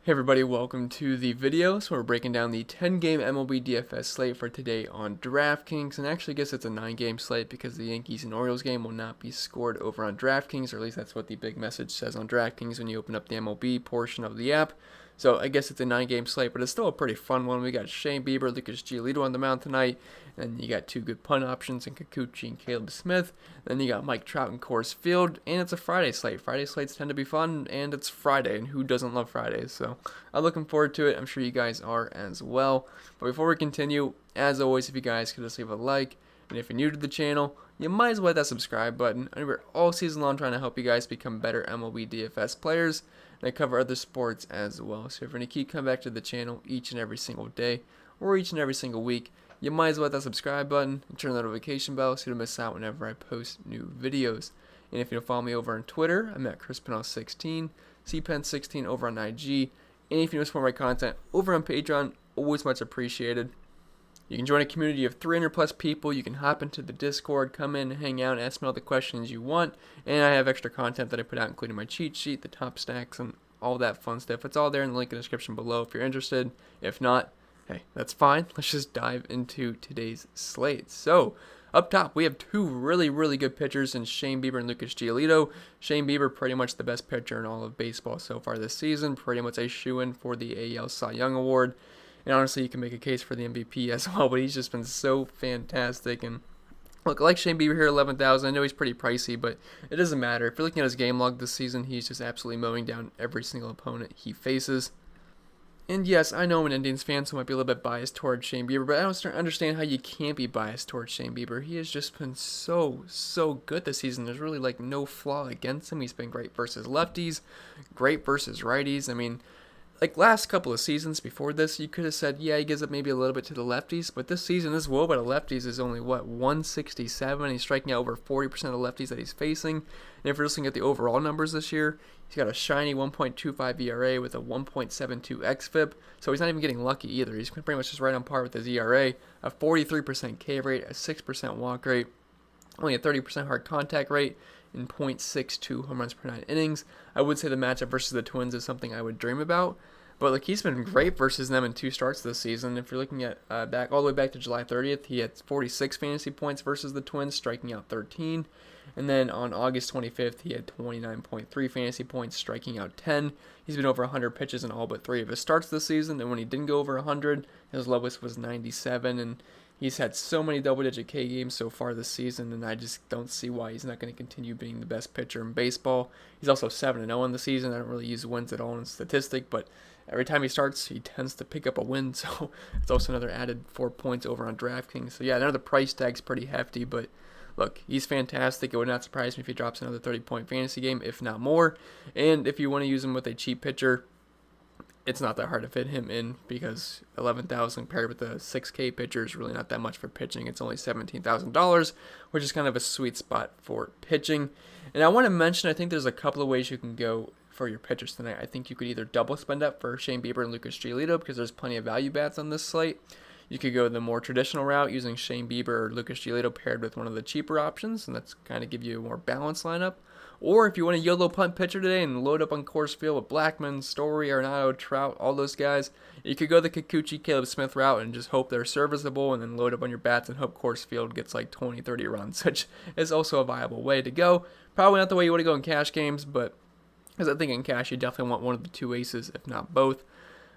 Hey everybody, welcome to the video. So we're breaking down the 10-game MLB DFS slate for today on Draftkings, and actually I guess it's a 9-game slate because the Yankees and Orioles game will not be scored over on Draftkings, or at least that's what the big message says on Draftkings when you open up the MLB portion of the app. So I guess it's a 9-game slate, but it's still a pretty fun one. We got Shane Bieber, Giolito on the mound tonight, and you got two good punt options in Kikuchi and Kayla Smith. Then you got Mike Trout and Coors Field, and it's a Friday slate. Friday slates tend to be fun, and it's Friday, and who doesn't love Fridays? So I'm looking forward to it. I'm sure you guys are as well. But before we continue, as always, if you guys could just leave a like, and if you're new to the channel, you might as well hit that subscribe button. And we're all season long trying to help you guys become better MLB DFS players, and I cover other sports as well. So if you're going to keep coming back to the channel each and every single day, or each and every single week, you might as well hit that subscribe button and turn the notification bell so you don't miss out whenever I post new videos. And if you don't follow me over on Twitter, I'm at ChrisPennell16, CPen16 over on IG. And if you want to support my content over on Patreon, always much appreciated. You can join a community of 300 plus people. You can hop into the Discord, come in, hang out, and ask me all the questions you want. And I have extra content that I put out, including my cheat sheet, the top stacks, and all that fun stuff. It's all there in the link in the description below if you're interested. If not, hey, that's fine. Let's just dive into today's slate. So, up top, we have two really good pitchers in Shane Bieber and Giolito. Shane Bieber, pretty much the best pitcher in all of baseball so far this season. Pretty much a shoo-in for the AL Cy Young Award. And honestly, you can make a case for the MVP as well, but he's just been so fantastic. And look, I like Shane Bieber here, 11,000. I know he's pretty pricey, but it doesn't matter. If you're looking at his game log this season, he's just absolutely mowing down every single opponent he faces. And yes, I know I'm an Indians fan, so I might be a little bit biased towards Shane Bieber, but I don't understand how you can't be biased towards Shane Bieber. He has just been so good this season. There's really like no flaw against him. He's been great versus lefties, great versus righties. I mean, like last couple of seasons before this, you could have said, yeah, he gives up maybe a little bit to the lefties, but this season, this woba to lefties is only, 167? He's striking out over 40% of the lefties that he's facing. And if you're looking at the overall numbers this year, he's got a shiny 1.25 ERA with a 1.72 xFIP, so he's not even getting lucky either. He's pretty much just right on par with his ERA, a 43% K rate, a 6% walk rate, only a 30% hard contact rate, and 0.62 home runs per 9 innings. I would say the matchup versus the Twins is something I would dream about, but like he's been great versus them in 2 starts this season. If you're looking at back all the way back to July 30th, he had 46 fantasy points versus the Twins, striking out 13. And then on August 25th, he had 29.3 fantasy points, striking out 10. He's been over 100 pitches in all but 3 of his starts this season, and when he didn't go over 100, his lowest was 97, and he's had so many double-digit K games so far this season, and I just don't see why he's not going to continue being the best pitcher in baseball. He's also 7-0 in the season. I don't really use wins at all in statistic, but every time he starts, he tends to pick up a win, so it's also another added 4 points over on DraftKings. So yeah, I know the price tag's pretty hefty, but look, he's fantastic. It would not surprise me if he drops another 30-point fantasy game, if not more. And if you want to use him with a cheap pitcher, it's not that hard to fit him in because 11,000 paired with a 6K pitcher is really not that much for pitching. It's only $17,000, which is kind of a sweet spot for pitching. And I want to mention, I think there's a couple of ways you can go for your pitchers tonight. I think you could either double spend up for Shane Bieber and Giolito because there's plenty of value bats on this slate. You could go the more traditional route using Shane Bieber or Giolito paired with one of the cheaper options, and that's kind of give you a more balanced lineup. Or if you want a YOLO punt pitcher today and load up on Coors Field with Blackmon, Story, Arenado, Trout, all those guys, you could go the Kikuchi, Kayla Smith route and just hope they're serviceable and then load up on your bats and hope Coors Field gets like 20, 30 runs, which is also a viable way to go. Probably not the way you want to go in cash games, but because I think in cash you definitely want one of the 2 aces, if not both.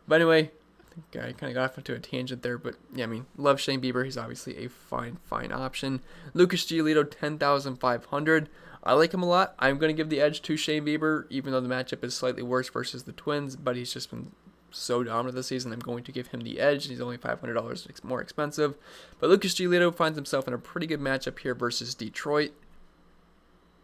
But anyway, I think I kind of got off into a tangent there, but yeah, I mean, love Shane Bieber. He's obviously a fine option. Giolito, 10,500. I like him a lot. I'm going to give the edge to Shane Bieber, even though the matchup is slightly worse versus the Twins, but he's just been so dominant this season. I'm going to give him the edge. He's only $500 more expensive. But Giolito finds himself in a pretty good matchup here versus Detroit.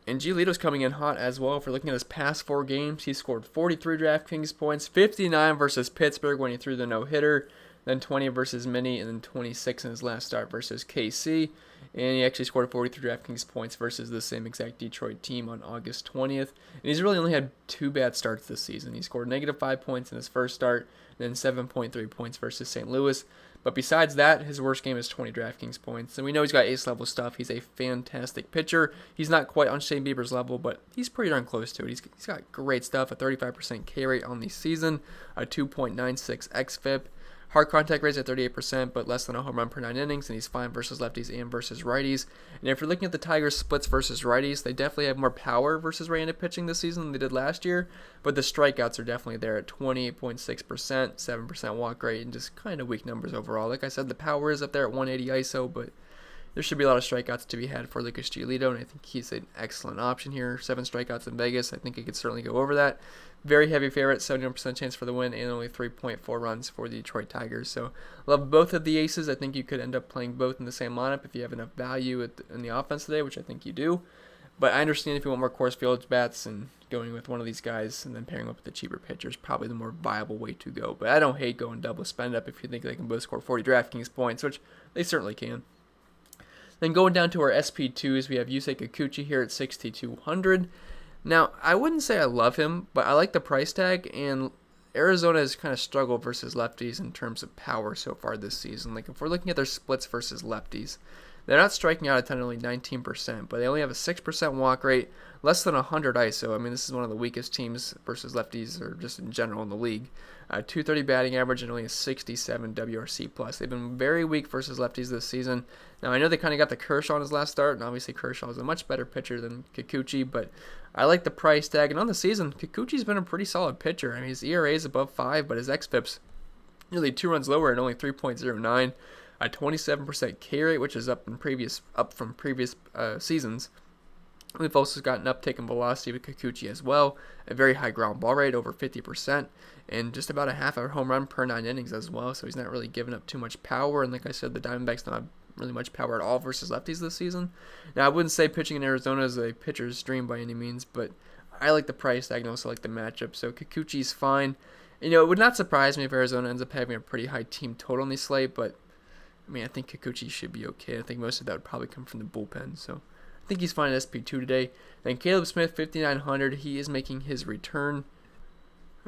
And Giolito's coming in hot as well. If we're looking at his past 4 games, he scored 43 DraftKings points, 59 versus Pittsburgh when he threw the no-hitter, then 20 versus Minnie, and then 26 in his last start versus KC. And he actually scored 43 DraftKings points versus the same exact Detroit team on August 20th. And he's really only had 2 bad starts this season. He scored -5 points in his first start, then 7.3 points versus St. Louis. But besides that, his worst game is 20 DraftKings points. And we know he's got ace level stuff. He's a fantastic pitcher. He's not quite on Shane Bieber's level, but he's pretty darn close to it. He's got great stuff, a 35% K rate on the season, a 2.96 xFIP. Hard contact rates at 38%, but less than a home run per 9 innings, and he's fine versus lefties and versus righties. And if you're looking at the Tigers' splits versus righties, they definitely have more power versus right-handed pitching this season than they did last year, but the strikeouts are definitely there at 28.6%, 7% walk rate, and just kind of weak numbers overall. Like I said, the power is up there at 180 ISO, but there should be a lot of strikeouts to be had for Lucas Giolito, and I think he's an excellent option here. 7 strikeouts in Vegas. I think he could certainly go over that. Very heavy favorite, 71% chance for the win, and only 3.4 runs for the Detroit Tigers. So love both of the aces. I think you could end up playing both in the same lineup if you have enough value in the offense today, which I think you do. But I understand if you want more Coors Field bats and going with one of these guys and then pairing up with the cheaper pitchers, probably the more viable way to go. But I don't hate going double spend up if you think they can both score 40 DraftKings points, which they certainly can. Then going down to our SP2s, we have Yusei Kikuchi here at 6,200. Now, I wouldn't say I love him, but I like the price tag, and Arizona has kind of struggled versus lefties in terms of power so far this season. Like, if we're looking at their splits versus lefties, they're not striking out a ton, only 19%, but they only have a 6% walk rate, less than 100 ISO. I mean, this is one of the weakest teams versus lefties, or just in general in the league. 230 batting average and only a 67 WRC plus. They've been very weak versus lefties this season. Now, I know they kind of got the Kershaw on his last start, and obviously Kershaw is a much better pitcher than Kikuchi, but I like the price tag. And on the season, Kikuchi's been a pretty solid pitcher. I mean, his ERA is above 5, but his xFIP's nearly 2 runs lower at only 3.09. A 27% K rate, which is up from previous seasons. We've also got an uptick in velocity with Kikuchi as well, a very high ground ball rate, over 50%, and just about a half a home run per 9 innings as well, so he's not really giving up too much power, and like I said, the Diamondbacks don't have really much power at all versus lefties this season. Now, I wouldn't say pitching in Arizona is a pitcher's dream by any means, but I like the price tag and also like the matchup, so Kikuchi's fine. You know, it would not surprise me if Arizona ends up having a pretty high team total on the slate, but I mean, I think Kikuchi should be okay. I think most of that would probably come from the bullpen, so I think he's fine at SP2 today. Then Kayla Smith, 5,900. He is making his return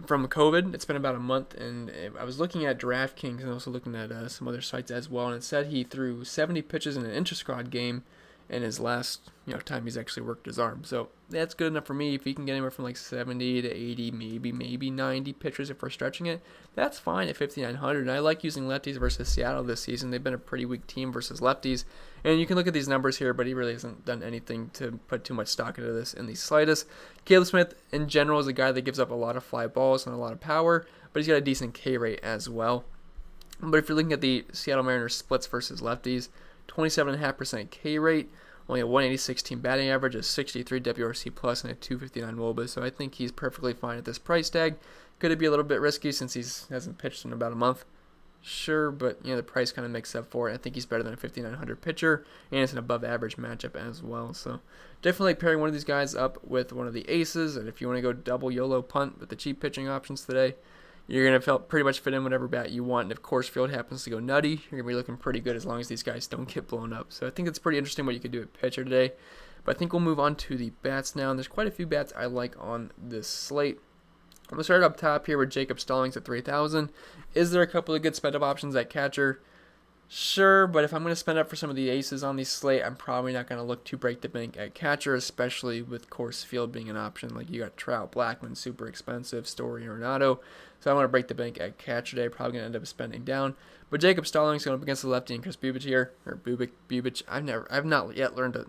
from COVID. It's been about a month, and I was looking at DraftKings and also looking at some other sites as well, and it said he threw 70 pitches in an intra-squad game in his last time he's actually worked his arm. So that's good enough for me. If he can get anywhere from like 70 to 80, maybe 90 pitchers if we're stretching it, that's fine at 5,900. And I like using lefties versus Seattle this season. They've been a pretty weak team versus lefties. And you can look at these numbers here, but he really hasn't done anything to put too much stock into this in the slightest. Caleb Smith, in general, is a guy that gives up a lot of fly balls and a lot of power, but he's got a decent K rate as well. But if you're looking at the Seattle Mariners splits versus lefties, 27.5% K rate, only a 186 team batting average, a 63 WRC plus, and a 259 WOBA. So I think he's perfectly fine at this price tag. Could it be a little bit risky since he hasn't pitched in about a month? Sure, but the price kind of makes up for it. I think he's better than a 5,900 pitcher, and it's an above average matchup as well. So definitely pairing one of these guys up with one of the aces, and if you want to go double YOLO punt with the cheap pitching options today, you're going to pretty much fit in whatever bat you want. And if Coors Field happens to go nutty, you're going to be looking pretty good as long as these guys don't get blown up. So I think it's pretty interesting what you could do at pitcher today. But I think we'll move on to the bats now. And there's quite a few bats I like on this slate. I'm going to start up top here with Jacob Stallings at 3,000. Is there a couple of good spend-up options at catcher? Sure, but if I'm going to spend up for some of the aces on the slate, I'm probably not going to look to break the bank at catcher, especially with Coors Field being an option. Like you got Trout, Blackman, super expensive, Story, Arenado. So I want to break the bank at catcher today. Probably going to end up spending down. But Jacob Stallings going up against the lefty and Chris Bieber here, or Bubich. I've not yet learned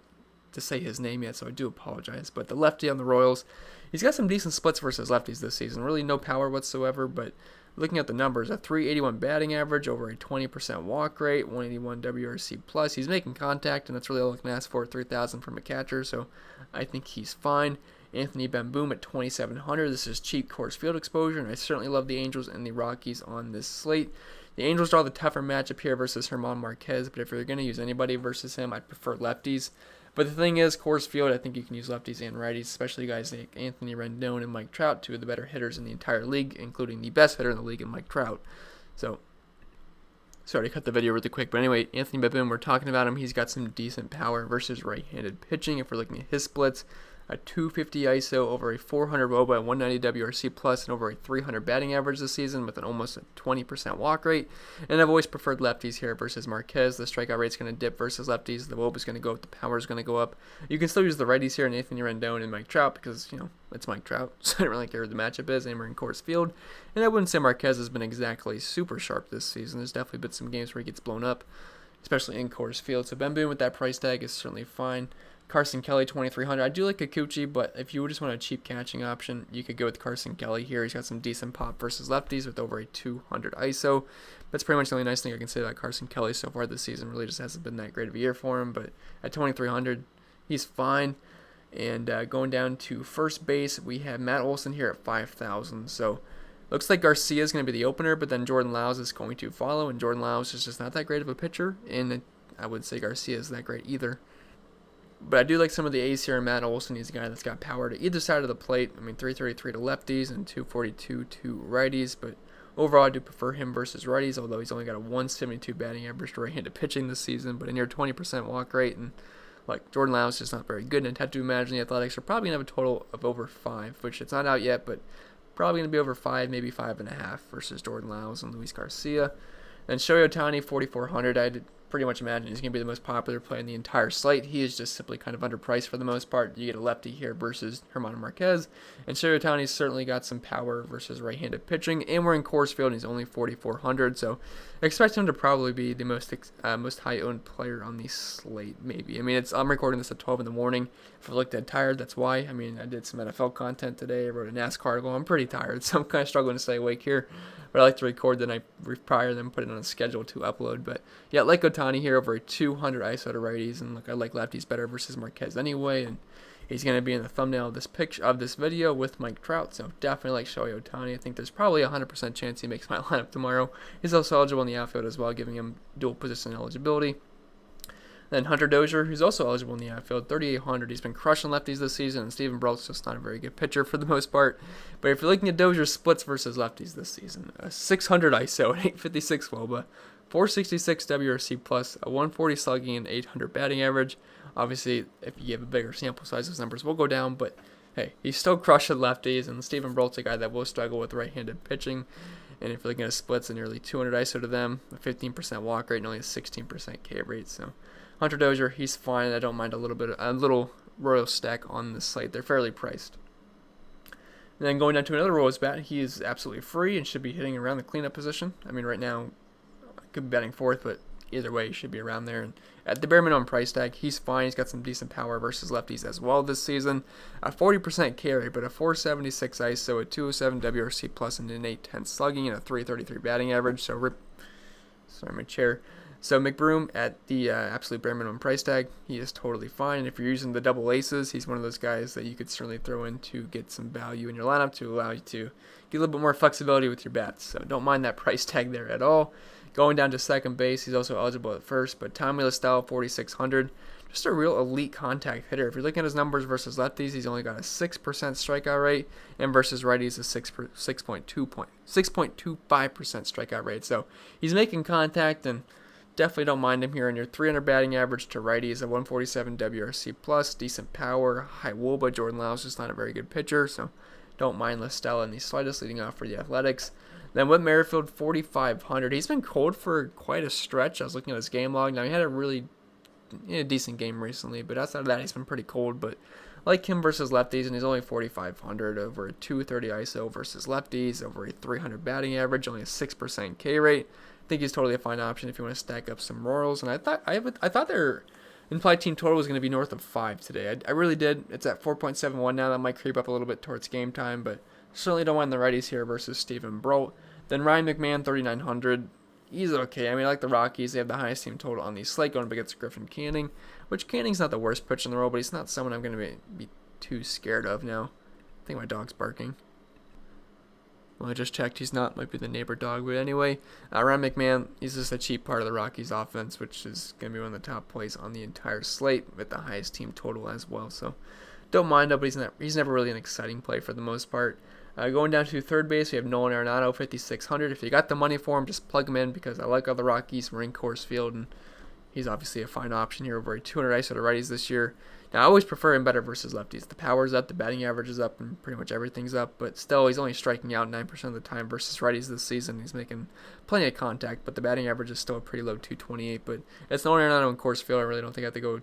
to say his name yet, so I do apologize. But the lefty on the Royals, he's got some decent splits versus lefties this season. Really no power whatsoever, but looking at the numbers, a 381 batting average, over a 20% walk rate, 181 WRC plus. He's making contact, and that's really all I can ask for at 3,000 from a catcher, so I think he's fine. Anthony Bamboom at 2,700. This is cheap Coors Field exposure, and I certainly love the Angels and the Rockies on this slate. The Angels draw the tougher matchup here versus German Marquez, but if you're going to use anybody versus him, I prefer lefties. But the thing is, Coors Field, I think you can use lefties and righties, especially guys like Anthony Rendon and Mike Trout, two of the better hitters in the entire league, including the best hitter in the league in Mike Trout. So, sorry to cut the video really quick, but anyway, Anthony Bamboom, we're talking about him. He's got some decent power versus right-handed pitching. If we're looking at his splits, a 250 ISO, over a 400 WOBA, and 190 WRC plus, and over a 300 batting average this season with an almost a 20% walk rate. And I've always preferred lefties here versus Marquez. The strikeout rate's going to dip versus lefties. The WOBA is going to go up. The power is going to go up. You can still use the righties here, Nathan Rendon and Mike Trout, because, it's Mike Trout, so I don't really care who the matchup is, and we're in Coors Field. And I wouldn't say Marquez has been exactly super sharp this season. There's definitely been some games where he gets blown up, especially in Coors Field. So Ben Boone with that price tag is certainly fine. Carson Kelly, 2,300. I do like Kikuchi, but if you just want a cheap catching option, you could go with Carson Kelly here. He's got some decent pop versus lefties with over a 200 ISO. That's pretty much the only nice thing I can say about Carson Kelly so far this season. Really just hasn't been that great of a year for him, but at 2,300, he's fine. And going down to first base, we have Matt Olson here at 5,000. So looks like Garcia is going to be the opener, but then Jordan Lyles is going to follow, and Jordan Lyles is just not that great of a pitcher, and I wouldn't say Garcia is that great either. But I do like some of the A's here, and Matt Olson. He's a guy that's got power to either side of the plate. 333 to lefties and 242 to righties. But overall, I do prefer him versus righties, although he's only got a 172 batting average to right-handed pitching this season, but a near 20% walk rate. And Jordan Lyles is just not very good. And I have to imagine the Athletics are probably going to have a total of over 5, which it's not out yet, but probably going to be over 5, maybe 5.5 versus Jordan Lyles and Luis Garcia. Then Shohei Ohtani, 4,400. I'd pretty much imagine he's going to be the most popular play in the entire slate. He is just simply kind of underpriced for the most part. You get a lefty here versus Germán Marquez. And Shohei Ohtani's certainly got some power versus right-handed pitching. And we're in Coors Field, and he's only 4,400. So I expect him to probably be the most high-owned player on the slate, maybe. I'm recording this at 12 in the morning. If I look dead tired, that's why. I did some NFL content today. I wrote a NASCAR article. I'm pretty tired, so I'm kind of struggling to stay awake here. But I like to record the night prior, then put it on a schedule to upload. But yeah, I like Ohtani here over a 200 ISO to righties, and I like lefties better versus Marquez anyway. And he's going to be in the thumbnail of this video with Mike Trout, so definitely like Shohei Ohtani. I think there's probably a 100% chance he makes my lineup tomorrow. He's also eligible in the outfield as well, giving him dual position eligibility. Then Hunter Dozier, who's also eligible in the outfield, 3,800. He's been crushing lefties this season, and Steven Brault's just not a very good pitcher for the most part. But if you're looking at Dozier's splits versus lefties this season, a 600 ISO, an 856 WOBA, 466 WRC plus, a 140 slugging, and 800 batting average. Obviously, if you give a bigger sample size, those numbers will go down, but hey, he's still crushing lefties, and Steven Brault's a guy that will struggle with right-handed pitching. And if you're looking at splits, a nearly 200 ISO to them, a 15% walk rate, and only a 16% K rate. So Hunter Dozier, he's fine. I don't mind a little Royal stack on this slate. They're fairly priced. And then going down to another Royals bat, he is absolutely free and should be hitting around the cleanup position. Right now, I could be batting fourth, but either way, he should be around there. And at the bare minimum price tag, he's fine. He's got some decent power versus lefties as well this season. A 40% K rate, but a 476 ISO, a 207 WRC plus, and an 810 slugging, and a 333 batting average. So So McBroom at the absolute bare minimum price tag, he is totally fine. And if you're using the double aces, he's one of those guys that you could certainly throw in to get some value in your lineup to allow you to get a little bit more flexibility with your bats. So don't mind that price tag there at all. Going down to second base, he's also eligible at first, but Tommy La Stella, 4,600. Just a real elite contact hitter. If you're looking at his numbers versus lefties, he's only got a 6% strikeout rate, and versus righties, a 6.25% strikeout rate. So he's making contact, and definitely don't mind him here in your 300 batting average to righties, a 147 WRC plus, decent power, high WOBA. Jordan Lyles just not a very good pitcher, so don't mind La Stella in the slightest leading off for the Athletics. Then with Merrifield, 4,500. He's been cold for quite a stretch. I was looking at his game log. Now, he had a really decent game recently, but outside of that, he's been pretty cold. But I like him versus lefties, and he's only 4,500 over a 230 ISO versus lefties, over a 300 batting average, only a 6% K rate. I think he's totally a fine option if you want to stack up some Royals. And I thought their implied team total was going to be north of 5 today. I really did. It's at 4.71 now. That might creep up a little bit towards game time, but certainly don't mind the righties here versus Steven Brault. Then Ryan McMahon, 3,900. He's okay. I like the Rockies. They have the highest team total on the slate going up against Griffin Canning, which Canning's not the worst pitcher in the world, but he's not someone I'm going to be too scared of now. I think my dog's barking. Well, I just checked. He's not. Might be the neighbor dog. But anyway, Ryan McMahon, he's just a cheap part of the Rockies offense, which is going to be one of the top plays on the entire slate with the highest team total as well. So don't mind him, but he's never really an exciting play for the most part. Going down to third base, we have Nolan Aronado, 5,600. If you got the money for him, just plug him in because I like all the Rockies. We're in Coors Field, and he's obviously a fine option here over a 200 ISO to righties this year. Now, I always prefer him better versus lefties. The power's up, the batting average is up, and pretty much everything's up. But still, he's only striking out 9% of the time versus righties this season. He's making plenty of contact, but the batting average is still a pretty low 228. But it's Nolan Aronado in course field. I really don't think I have to go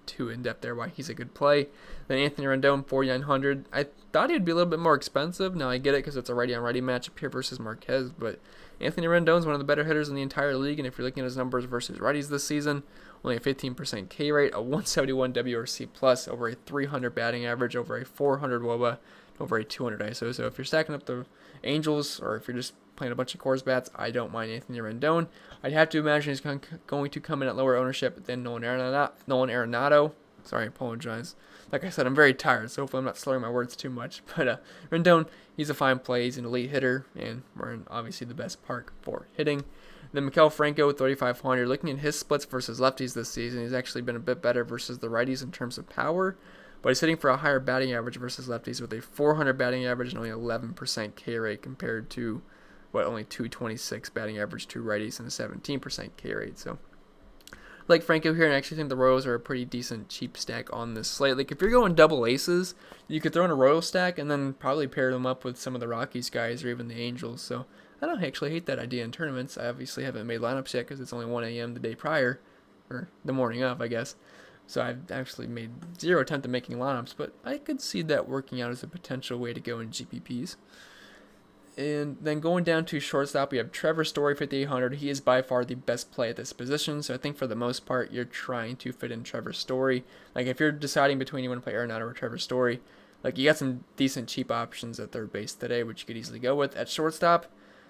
too in-depth there why he's a good play. Then Anthony Rendon, 4,900. I thought he'd be a little bit more expensive. Now, I get it because it's a righty-on-righty matchup here versus Marquez, but Anthony Rendon's one of the better hitters in the entire league, and if you're looking at his numbers versus righties this season, only a 15% K rate, a 171 WRC plus, over a 300 batting average, over a 400 WOBA, over a 200 ISO. So if you're stacking up the Angels, or if you're just playing a bunch of Coors bats, I don't mind Anthony Rendon. I'd have to imagine he's going to come in at lower ownership than Nolan Aronado. Sorry, I apologize. Like I said, I'm very tired, so hopefully I'm not slurring my words too much. But Rendon, he's a fine play. He's an elite hitter, and we're in obviously the best park for hitting. Then Maikel Franco, 3,500. Looking at his splits versus lefties this season, he's actually been a bit better versus the righties in terms of power, but he's hitting for a higher batting average versus lefties with a 400 batting average and only 11% K rate compared to, only 226 batting average to righties and a 17% K rate. So, like Franco here, and I actually think the Royals are a pretty decent cheap stack on this slate. Like, if you're going double aces, you could throw in a Royal stack and then probably pair them up with some of the Rockies guys or even the Angels. So, I don't actually hate that idea in tournaments. I obviously haven't made lineups yet because it's only 1 a.m. the day prior, or the morning of, I guess. So I've actually made zero attempt at making lineups, but I could see that working out as a potential way to go in GPPs. And then going down to shortstop, we have Trevor Story, 5,800. He is by far the best play at this position, so I think for the most part, you're trying to fit in Trevor Story. Like, if you're deciding between you want to play Arenado or Trevor Story, like, you got some decent cheap options at third base today, which you could easily go with. At shortstop,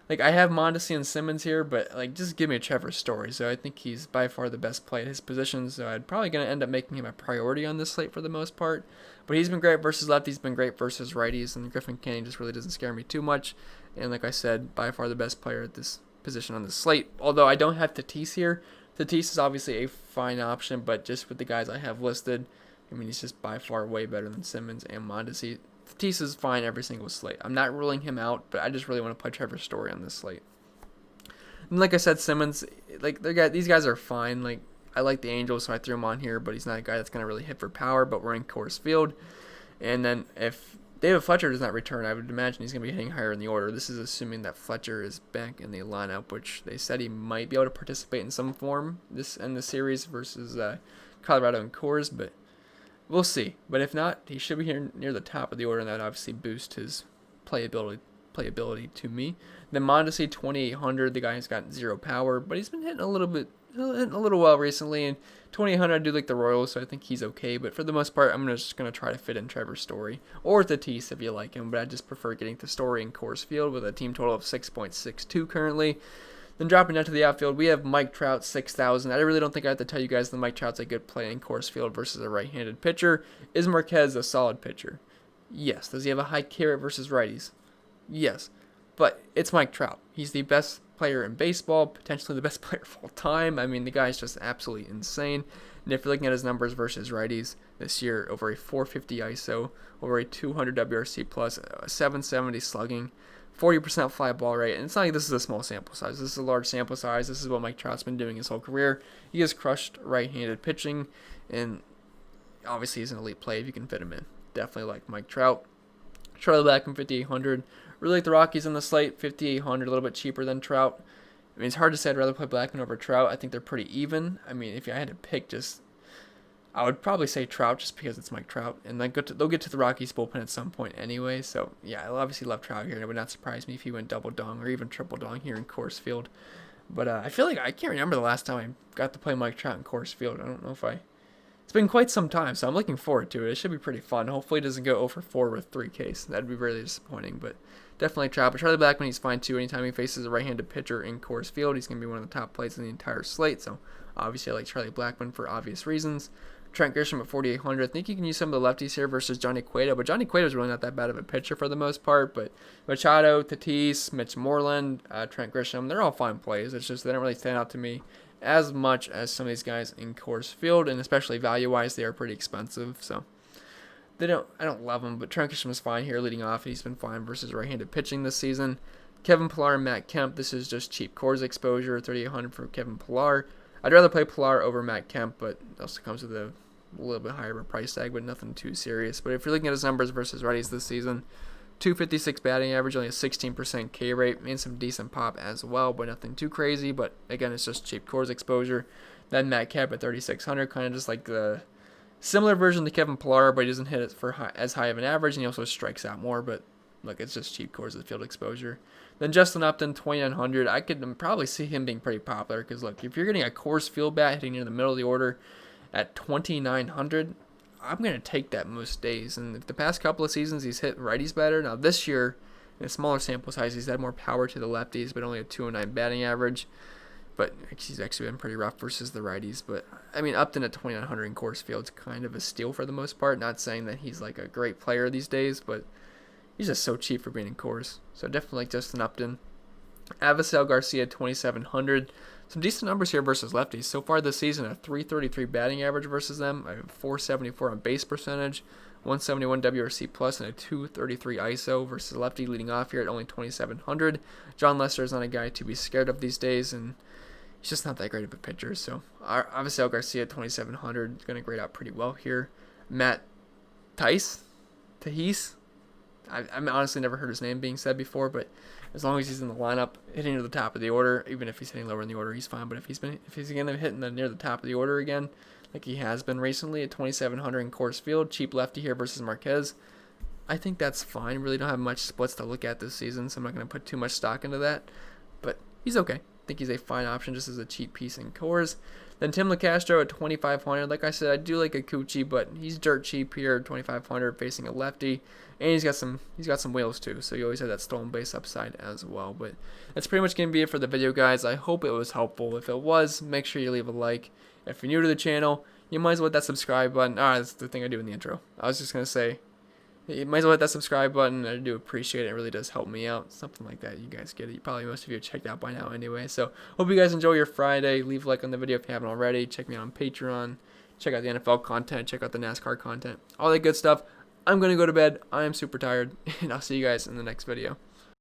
like, I have Mondesi and Simmons here, but, like, just give me a Trevor Story. So I think he's by far the best play at his position, so I'm probably going to end up making him a priority on this slate for the most part. But he's been great versus lefties, been great versus righties, and Griffin Canning just really doesn't scare me too much. And like I said, by far the best player at this position on the slate. Although I don't have Tatis here. Tatis is obviously a fine option, but just with the guys I have listed, I mean, he's just by far way better than Simmons and Mondesi. Tatis is fine every single slate. I'm not ruling him out, but I just really want to play Trevor Story on this slate. And like I said, Simmons, like, these guys are fine. Like, I like the Angels, so I threw him on here, but he's not a guy that's going to really hit for power, but we're in Coors Field. And then if David Fletcher does not return, I would imagine he's going to be hitting higher in the order. This is assuming that Fletcher is back in the lineup, which they said he might be able to participate in some form in the series versus Colorado and Coors, but we'll see. But if not, he should be here near the top of the order, and that obviously boosts his playability to me. Then Mondesi, 2,800. The guy has got zero power, but he's been hitting a little well recently. And 2,800, I do like the Royals, so I think he's okay. But for the most part, I'm just going to try to fit in Trevor Story or Tatis if you like him. But I just prefer getting to Story in Coors Field with a team total of 6.62 currently. Then dropping down to the outfield, we have Mike Trout, 6,000. I really don't think I have to tell you guys that Mike Trout's a good play in Coors Field versus a right-handed pitcher. Is Marquez a solid pitcher? Yes. Does he have a high K rate versus righties? Yes. But it's Mike Trout. He's the best player in baseball, potentially the best player of all time. I mean, the guy's just absolutely insane. And if you're looking at his numbers versus righties this year, over a 450 ISO, over a 200 WRC plus, a 770 slugging, 40% fly ball rate. And it's not like this is a small sample size. This is a large sample size. This is what Mike Trout's been doing his whole career. He has crushed right-handed pitching, and obviously he's an elite play if you can fit him in. Definitely like Mike Trout. Charlie Blackmon, 5,800. Really like the Rockies on the slate, 5,800, a little bit cheaper than Trout. I mean, it's hard to say I'd rather play Blackmon over Trout. I think they're pretty even. I mean, if I had to pick, I would probably say Trout just because it's Mike Trout. And then they'll get to the Rockies bullpen at some point anyway. So, yeah, I obviously love Trout here, and it would not surprise me if he went double dong or even triple dong here in Coors Field. But I feel like I can't remember the last time I got to play Mike Trout in Coors Field. I don't know if It's been quite some time, so I'm looking forward to it. It should be pretty fun. Hopefully it doesn't go 0 for 4 with 3 Ks. That'd be really disappointing, but definitely Trout. But Charlie Blackmon, he's fine too. Anytime he faces a right-handed pitcher in Coors Field, he's going to be one of the top plays in the entire slate. So obviously I like Charlie Blackmon for obvious reasons. Trent Grisham at 4,800. I think you can use some of the lefties here versus Johnny Cueto, but Johnny Cueto's really not that bad of a pitcher for the most part. But Machado, Tatis, Mitch Moreland, Trent Grisham, they're all fine plays. It's just they don't really stand out to me as much as some of these guys in Coors Field, and especially value-wise, they are pretty expensive. So I don't love them, but Trent Grisham is fine here leading off. He's been fine versus right-handed pitching this season. Kevin Pillar and Matt Kemp. This is just cheap Coors exposure, 3,800 for Kevin Pillar. I'd rather play Pillar over Matt Kemp, but it also comes with a little bit higher of a price tag, but nothing too serious. But if you're looking at his numbers versus righties this season, 256 batting average, only a 16% K rate, and some decent pop as well, but nothing too crazy. But again, it's just cheap Coors exposure. Then Matt Kemp at 3,600, kind of just like the similar version to Kevin Pillar, but he doesn't hit it for as high of an average, and he also strikes out more. But look, it's just cheap Coors of field exposure. Then Justin Upton, 2,900. I could probably see him being pretty popular because look, if you're getting a Coors Field bat hitting near the middle of the order at 2,900. I'm going to take that most days. And the past couple of seasons, he's hit righties better. Now, this year, in a smaller sample size, he's had more power to the lefties, but only a 209 batting average. But he's actually been pretty rough versus the righties. But, I mean, Upton at 2,900 in Coors Field's kind of a steal for the most part. Not saying that he's like a great player these days, but he's just so cheap for being in Coors. So definitely like Justin Upton. Avisel Garcia, 2,700. Some decent numbers here versus lefties. So far this season, a 333 batting average versus them, a 474 on base percentage, 171 WRC plus, and a 233 ISO versus lefty leading off here at only 2,700. John Lester is not a guy to be scared of these days, and he's just not that great of a pitcher. So Avisel Garcia at 2,700 is going to grade out pretty well here. Matt Thaiss? I've honestly never heard his name being said before, but as long as he's in the lineup, hitting near the top of the order, even if he's hitting lower in the order, he's fine. But if he's going to hit near the top of the order again, like he has been recently at 2,700 in Coors Field, cheap lefty here versus Marquez, I think that's fine. Really don't have much splits to look at this season, so I'm not going to put too much stock into that. But he's okay. I think he's a fine option just as a cheap piece in Coors. Then Tim LeCastro at 2,500. Like I said, I do like Kikuchi, but he's dirt cheap here at 2,500 facing a lefty. And he's got some wheels too, so you always have that stolen base upside as well. But that's pretty much going to be it for the video, guys. I hope it was helpful. If it was, make sure you leave a like. If you're new to the channel, you might as well hit that subscribe button. That's the thing I do in the intro. I was just going to say, you might as well hit that subscribe button. I do appreciate it. It really does help me out. Something like that. You guys get it. Probably most of you have checked out by now anyway. So hope you guys enjoy your Friday. Leave a like on the video if you haven't already. Check me out on Patreon. Check out the NFL content. Check out the NASCAR content. All that good stuff. I'm going to go to bed. I am super tired. And I'll see you guys in the next video.